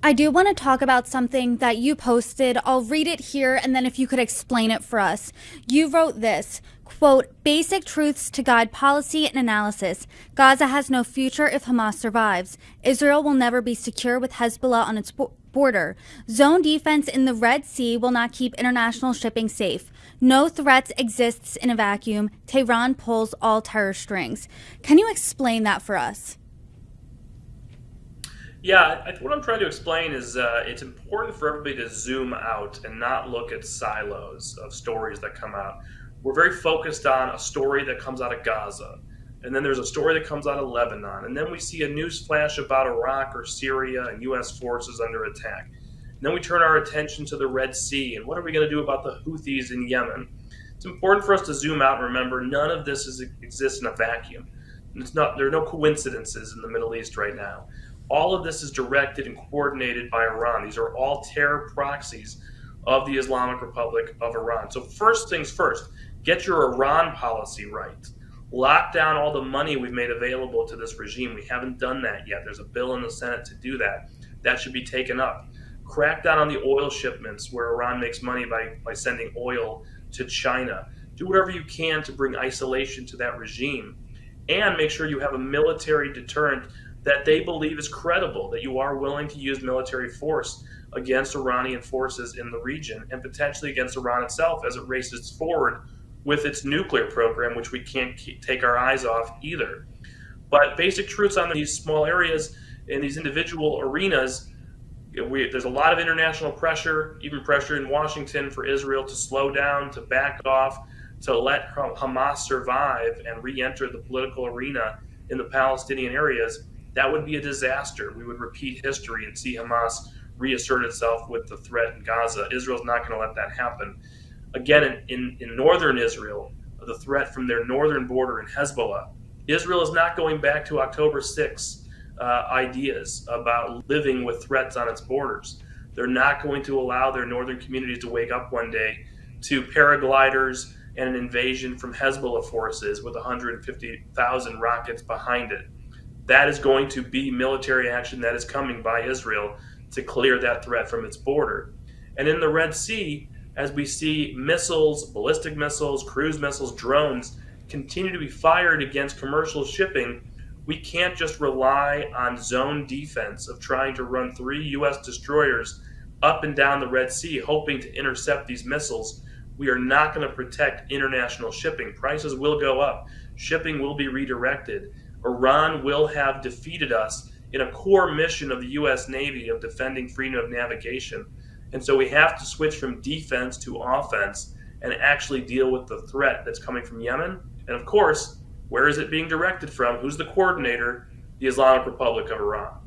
I do want to talk about something that you posted. I'll read it here and then if you could explain it for us. You wrote this, quote, basic truths to guide policy and analysis. Gaza has no future if Hamas survives. Israel will never be secure with Hezbollah on its border. Zone defense in the Red Sea will not keep international shipping safe. No threats exists in a vacuum. Tehran pulls all terror strings. Can you explain that for us? Yeah, what I'm trying to explain is it's important for everybody to zoom out and not look at silos of stories that come out. We're very focused on a story that comes out of Gaza, and then there's a story that comes out of Lebanon, and then we see a news flash about Iraq or Syria and U.S. forces under attack. And then we turn our attention to the Red Sea, and what are we going to do about the Houthis in Yemen? It's important for us to zoom out and remember none of this exists in a vacuum. There are no coincidences in the Middle East right now. All of this is directed and coordinated by Iran. These are all terror proxies of the Islamic Republic of Iran. So first things first, get your Iran policy right. Lock down all the money we've made available to this regime. We haven't done that yet. There's a bill in the Senate to do that. That should be taken up. Crack down on the oil shipments where Iran makes money by sending oil to China. Do whatever you can to bring isolation to that regime. And make sure you have a military deterrent that they believe is credible, that you are willing to use military force against Iranian forces in the region and potentially against Iran itself as it races forward with its nuclear program, which we can't take our eyes off either. But basic truths on these small areas in these individual arenas, there's a lot of international pressure, even pressure in Washington for Israel to slow down, to back off, to let Hamas survive and re-enter the political arena in the Palestinian areas. That would be a disaster. We would repeat history and see Hamas reassert itself with the threat in Gaza. Israel's not going to let that happen. Again, in northern Israel, the threat from their northern border in Hezbollah, Israel is not going back to October 6 ideas about living with threats on its borders. They're not going to allow their northern communities to wake up one day to paragliders and an invasion from Hezbollah forces with 150,000 rockets behind it. That is going to be military action that is coming by Israel to clear that threat from its border. And in the Red Sea, as we see missiles, ballistic missiles, cruise missiles, drones continue to be fired against commercial shipping, we can't just rely on zone defense of trying to run 3 U.S. destroyers up and down the Red Sea hoping to intercept these missiles. We are not going to protect international shipping. Prices will go up. Shipping will be redirected. Iran will have defeated us in a core mission of the U.S. Navy of defending freedom of navigation. And so we have to switch from defense to offense and actually deal with the threat that's coming from Yemen. And of course, where is it being directed from? Who's the coordinator? The Islamic Republic of Iran.